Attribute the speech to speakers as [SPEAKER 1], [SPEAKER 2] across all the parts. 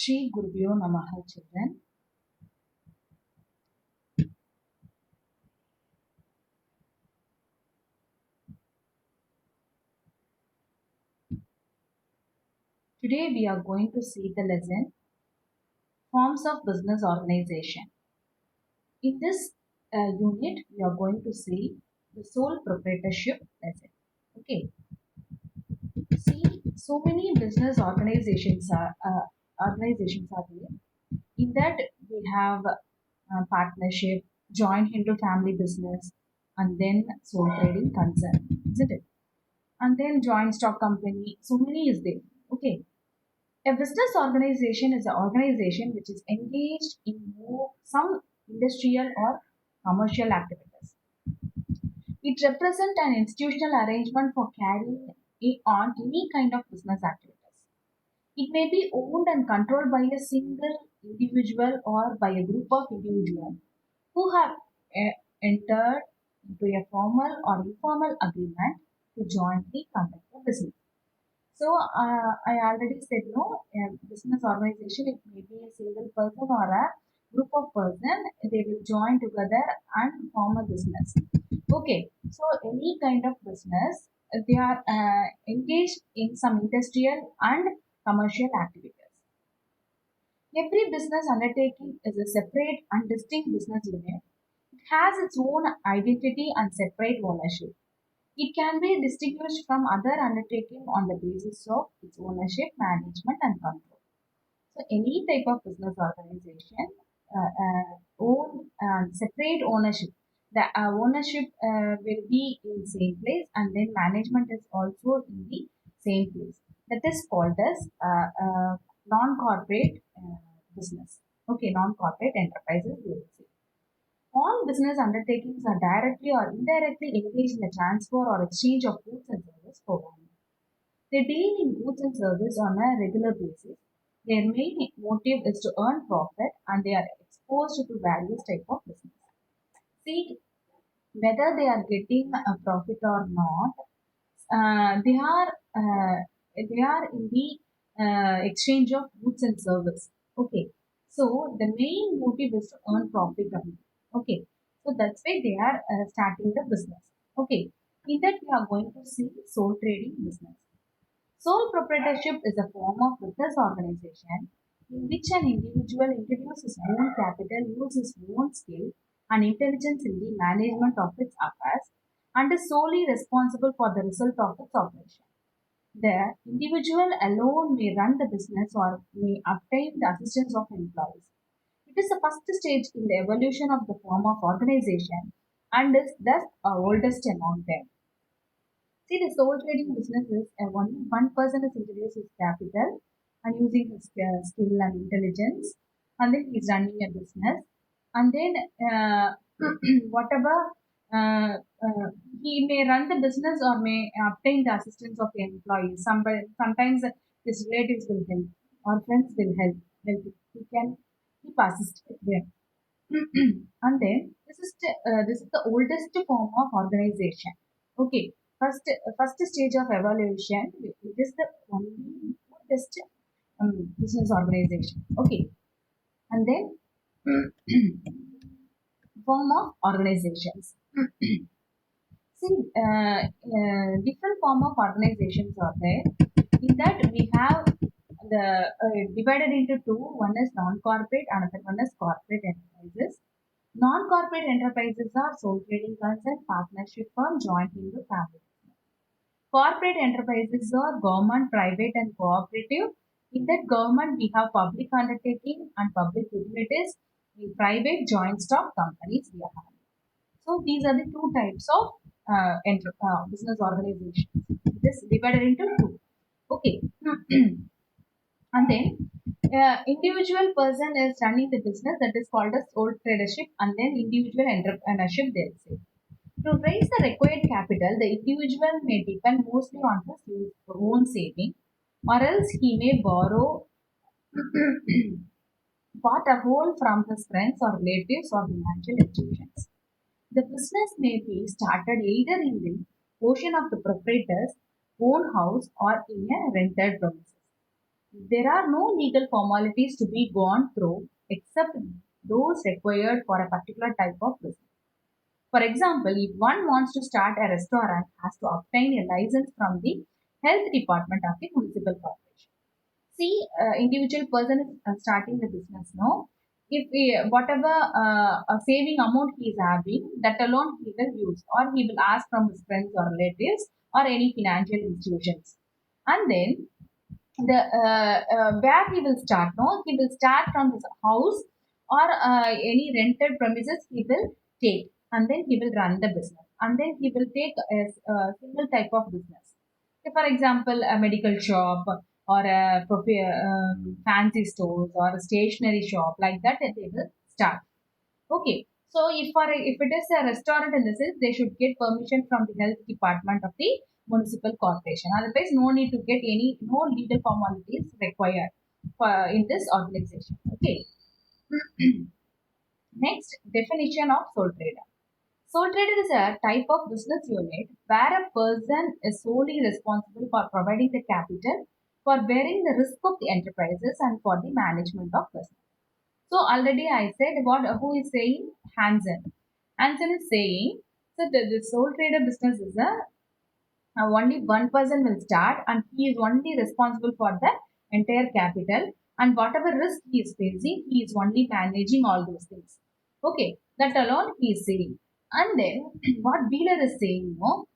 [SPEAKER 1] Shri Gurubhyo Namaha, children. Today we are going to see the lesson Forms of Business Organization. In this unit, we are going to see the sole proprietorship lesson. Okay. See, so many business organizations are there. In that, we have partnership, joint into family business, and then sole trading concern, isn't it? And then joint stock company. So many is there. Okay. A business organization is an organization which is engaged in some industrial or commercial activities. It represents an institutional arrangement for carrying on any kind of business activities. It may be owned and controlled by a single individual or by a group of individuals who have entered into a formal or informal agreement to jointly conduct a business. So I already said no, a business organization, it may be a single person or a group of person, they will join together and form a business. Okay, so any kind of business, they are engaged in some industrial and commercial activities. Every business undertaking is a separate and distinct business unit. It has its own identity and separate ownership. It can be distinguished from other undertaking on the basis of its ownership, management, and control. So, any type of business organization own separate ownership. The ownership will be in same place, and then management is also in the same place. That is called as non-corporate business. Okay, non-corporate enterprises. We will say. All business undertakings are directly or indirectly engaged in the transfer or exchange of goods and services for one. They deal in goods and service on a regular basis. Their main motive is to earn profit and they are exposed to various type of business. See, whether they are getting a profit or not, uh, they are uh, they are in the exchange of goods and service. Okay, so the main motive is to earn profit only. Okay, so that's why they are starting the business. Okay, in that we are going to see sole trading business. Sole proprietorship is a form of business organization in which an individual introduces his own capital, uses his own skill and intelligence in the management of its affairs, and is solely responsible for the result of its operation. The individual alone may run the business or may obtain the assistance of employees. It is the first stage in the evolution of the form of organization and is thus the oldest among them. See, the sole trading business is only one person is introduced his capital and using his skill and intelligence, and then he's running a business, and then whatever uh, uh, he may run the business or may obtain the assistance of the employees. Sometimes his relatives will help or friends will help. He can keep assisting them. And then this is the oldest form of organization. Okay, first stage of evolution. It is the only oldest business organization. Okay, and then form of organizations. See, different form of organizations are there. In that we have the divided into two. One is non-corporate, another one is corporate enterprises. Non-corporate enterprises are sole trading concern, partnership firm, joint into family. Corporate enterprises are government, private, and cooperative. In that government, we have public undertaking and public utilities. In private, joint stock companies we are having. So these are the two types of business organizations. It is divided into two. Okay. And then individual person is running the business, that is called as sole tradership, and then individual entrepreneurship they'll say. To raise the required capital, the individual may depend mostly on his own saving, or else he may borrow part or whole from his friends or relatives or financial institutions. The business may be started either in the portion of the proprietor's own house or in a rented premises. There are no legal formalities to be gone through except those required for a particular type of business. For example, if one wants to start a restaurant, has to obtain a license from the health department of the municipal corporation. See, individual person is starting the business now. If whatever a saving amount he is having, that alone he will use, or he will ask from his friends or relatives or any financial institutions. And then the where he will start, no, he will start from his house or any rented premises he will take, and then he will run the business, and then he will take a single type of business. So for example, a medical shop or a fancy stores or a stationery shop, like that they will start. Okay. So if it is a restaurant in the sense, they should get permission from the health department of the municipal corporation. Otherwise, no need to get any no legal formalities required for in this organization. Okay. Next, definition of sole trader. Sole trader is a type of business unit where a person is solely responsible for providing the capital, for bearing the risk of the enterprises, and for the management of business. So already I said what who is saying Hansen. Hansen is saying so the sole trader business is a only one person will start and he is only responsible for the entire capital, and whatever risk he is facing he is only managing all those things. Okay, that alone he is saying. And then what Wheeler is saying, no,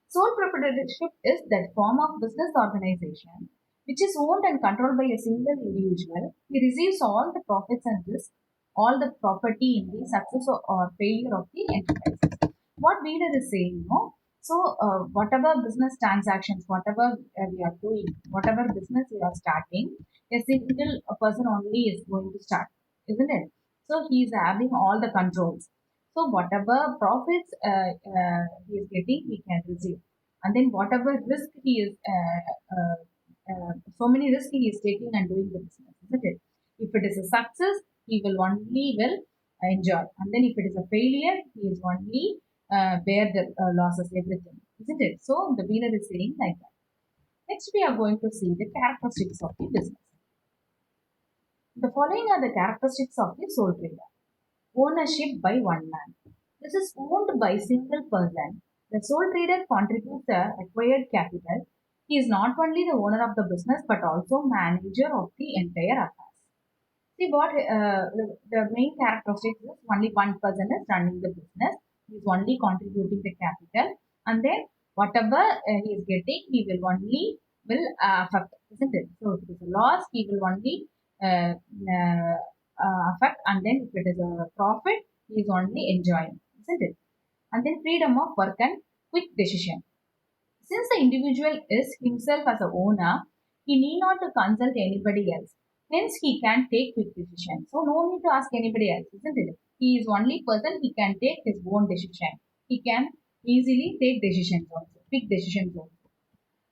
[SPEAKER 1] sole proprietorship is that form of business organization which is owned and controlled by a single individual. He receives all the profits and risks, all the property in the success or failure of the enterprise. What Wheeler is saying, no? So, whatever business transactions, whatever we are doing, whatever business we are starting, a single person only is going to start, isn't it? So, he is having all the controls. So whatever profits he is getting, he can receive, and then whatever risk he is, so many risks he is taking and doing the business, isn't it? If it is a success, he will only will enjoy, and then if it is a failure, he is only bear the losses, everything, isn't it? So the Wheeler is saying like that. Next, we are going to see the characteristics of the business. The following are the characteristics of the sole trader. Ownership by one man. This is owned by single person. The sole trader contributes the required capital. He is not only the owner of the business but also manager of the entire affairs. See what the main characteristics is, only one person is running the business. He is only contributing the capital, and then whatever he is getting, he will only will affect, isn't it? So if it is a loss, he will only affect, and then if it is a profit, he is only enjoying, isn't it? And then freedom of work and quick decision. Since the individual is himself as a owner, he need not to consult anybody else. Hence, he can take quick decisions. So, no need to ask anybody else, isn't it? He is only person, he can take his own decision. He can easily take decisions also, quick decisions also.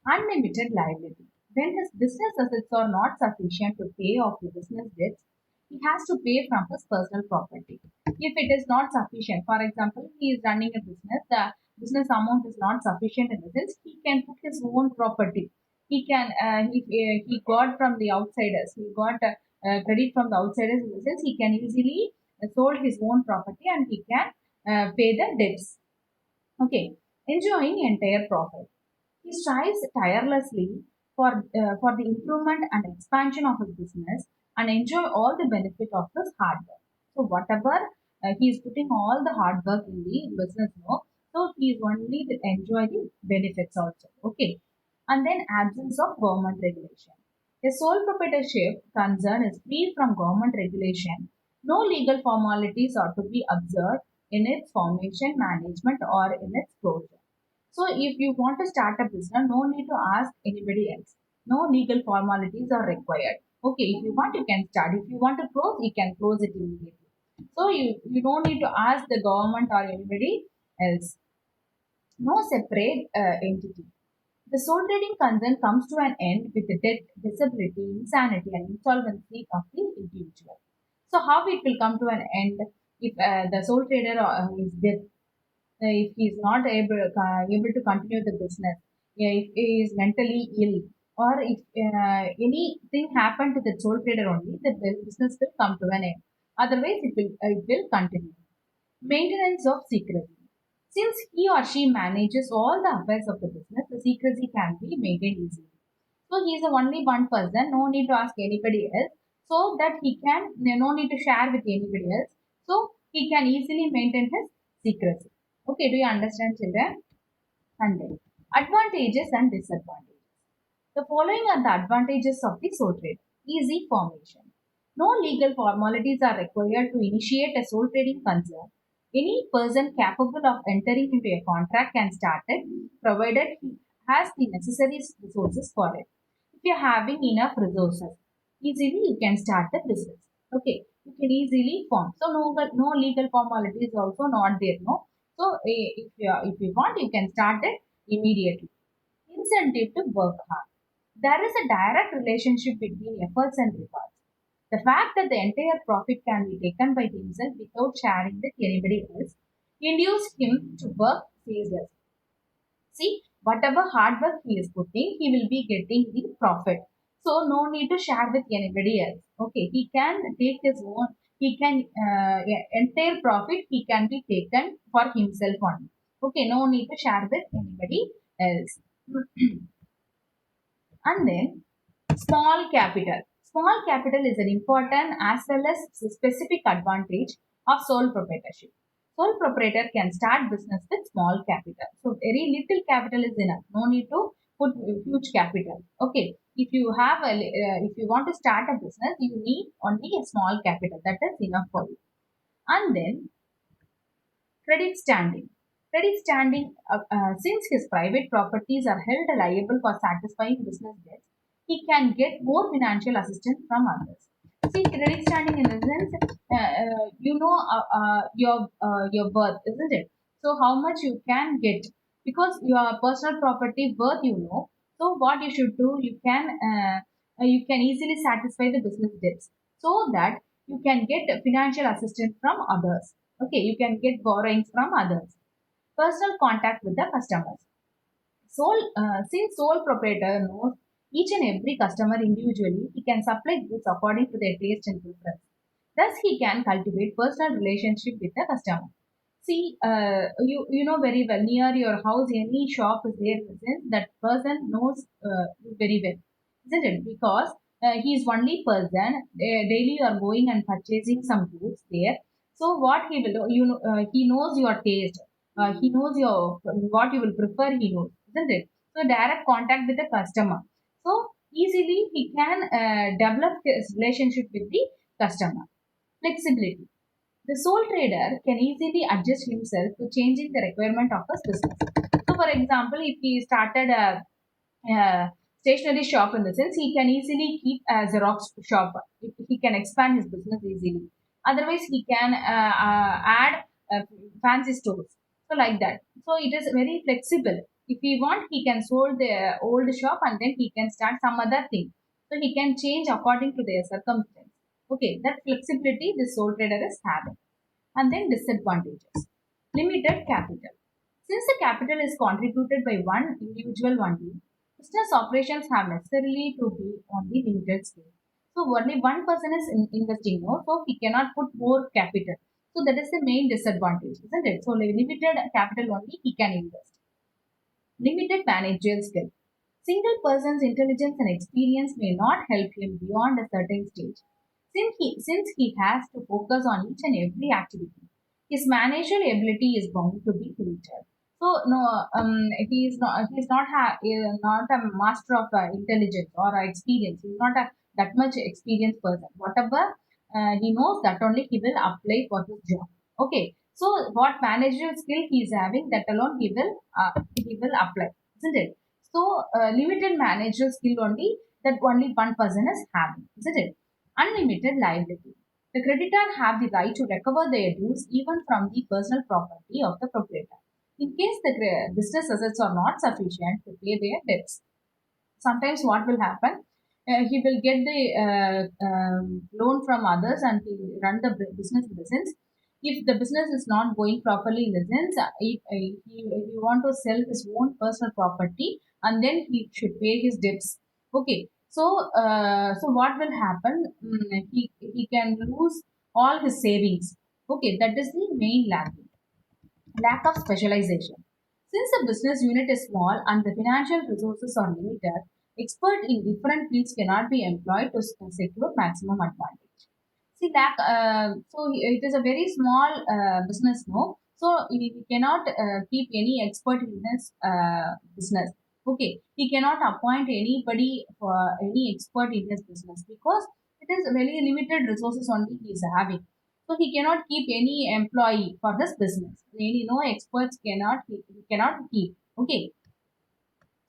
[SPEAKER 1] Unlimited liability. When his business assets are not sufficient to pay off the business debts, he has to pay from his personal property. If it is not sufficient, for example, he is running a business, the business amount is not sufficient in the sense he can put his own property. He can, he got from the outsiders, he got credit from the outsiders in the sense he can easily sold his own property and he can pay the debts. Okay, enjoying entire profit. He strives tirelessly for the improvement and expansion of his business and enjoy all the benefit of his hard work. So whatever he is putting all the hard work in the business now, so he is only to enjoy the benefits also. Okay. And then absence of government regulation. A sole proprietorship concern is free from government regulation. No legal formalities are to be observed in its formation, management, or in its closure. So if you want to start a business, no need to ask anybody else. No legal formalities are required. Okay, if you want, you can start. If you want to close, you can close it immediately. So you don't need to ask the government or anybody else. No separate entity. The sole trading concern comes to an end with the death, disability, insanity, and insolvency of the individual. So how it will come to an end if the sole trader is dead, if he is not able to continue the business, yeah, if he is mentally ill, or if anything happened to the sole trader only, the business will come to an end. Otherwise, it will continue. Maintenance of secrecy. Since he or she manages all the affairs of the business, the secrecy can be maintained easily. So he is the only one person, no need to ask anybody else, so that he can, no need to share with anybody else, so he can easily maintain his secrecy. Okay, do you understand, children? And then advantages and disadvantages. The following are the advantages of the sole trader. Easy formation. No legal formalities are required to initiate a sole trading concern. Any person capable of entering into a contract can start it, provided he has the necessary resources for it. If you're having enough resources, easily you can start the business. Okay, you can easily form. So no legal formalities also not there. No. So if you want, you can start it immediately. Incentive to work hard. There is a direct relationship between efforts and rewards. The fact that the entire profit can be taken by himself without sharing with anybody else induces him to work ceaselessly. See, whatever hard work he is putting, he will be getting the profit. So no need to share with anybody else. Okay, he can take his own. He can yeah, entire profit he can be taken for himself only. Okay, no need to share with anybody else. And then small capital. Small capital is an important as well as specific advantage of sole proprietorship. Sole proprietor can start business with small capital. So very little capital is enough. No need to put huge capital. Okay. If you want to start a business, you need only a small capital. That is enough for you. And then credit standing. Credit standing, since his private properties are held liable for satisfying business debts, he can get more financial assistance from others. See, credit standing in the sense, you know your worth, isn't it? So how much you can get because your personal property worth you know. So what you should do, you can easily satisfy the business debts so that you can get financial assistance from others. Okay, you can get borrowings from others. Personal contact with the customers. Since sole proprietor knows each and every customer individually, he can supply goods according to their taste and preference. Thus, he can cultivate personal relationship with the customer. See, you know very well near your house any shop is there in the sense that person knows you very well, isn't it? Because he is only person. Daily you are going and purchasing some goods there. So what he will do, he knows your taste. He knows your what you will prefer. He knows, isn't it? So direct contact with the customer. So easily he can develop his relationship with the customer. Flexibility. The sole trader can easily adjust himself to changing the requirement of his business. So, for example, if he started a stationery shop in the sense, he can easily keep a Xerox shop. He can expand his business easily. Otherwise, he can add fancy stores. So, like that. So, it is very flexible. If he want, he can sold the old shop and then he can start some other thing. So, he can change according to their circumstance. Okay, that flexibility this sole trader is having. And then disadvantages. Limited capital. Since the capital is contributed by one individual only, business operations have necessarily to be on the limited scale. So only one person is investing more, so he cannot put more capital. So that is the main disadvantage, isn't it? So limited capital only he can invest. Limited managerial skill. Single person's intelligence and experience may not help him beyond a certain stage. Since he has to focus on each and every activity, his managerial ability is bound to be limited. So no, not a master of intelligence or experience. He's not a that much experienced person. Whatever he knows, that only he will apply for his job. Okay. So what managerial skill he is having, that alone he will apply, isn't it? So limited managerial skill only that only one person is having, isn't it? Unlimited liability. The creditor have the right to recover their dues even from the personal property of the proprietor. In case the business assets are not sufficient to pay their debts, sometimes what will happen? He will get the loan from others and he run the business in the sense. If the business is not going properly in the sense, if he want to sell his own personal property and then he should pay his debts. Okay, so what will happen? He can lose all his savings. Okay, that is the main lack of specialization. Since the business unit is small and the financial resources are limited, experts in different fields cannot be employed to secure maximum advantage. See that it is a very small business, no. So he cannot keep any expert in this business. Okay, he cannot appoint anybody for any expert in this business because it is very limited resources only he is having. So he cannot keep any employee for this business. Any no experts he cannot keep. Okay,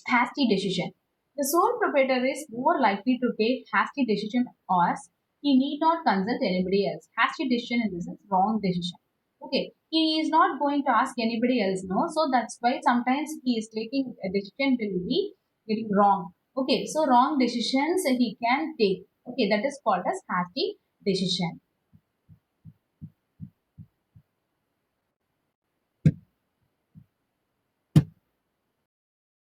[SPEAKER 1] hasty decision. The sole proprietor is more likely to take hasty decision as he need not consult anybody else. Hasty decision in the sense wrong decision. Okay, he is not going to ask anybody else, no. So that's why sometimes he is taking a decision will be getting wrong. Okay, so wrong decisions he can take. Okay, that is called as hasty decision.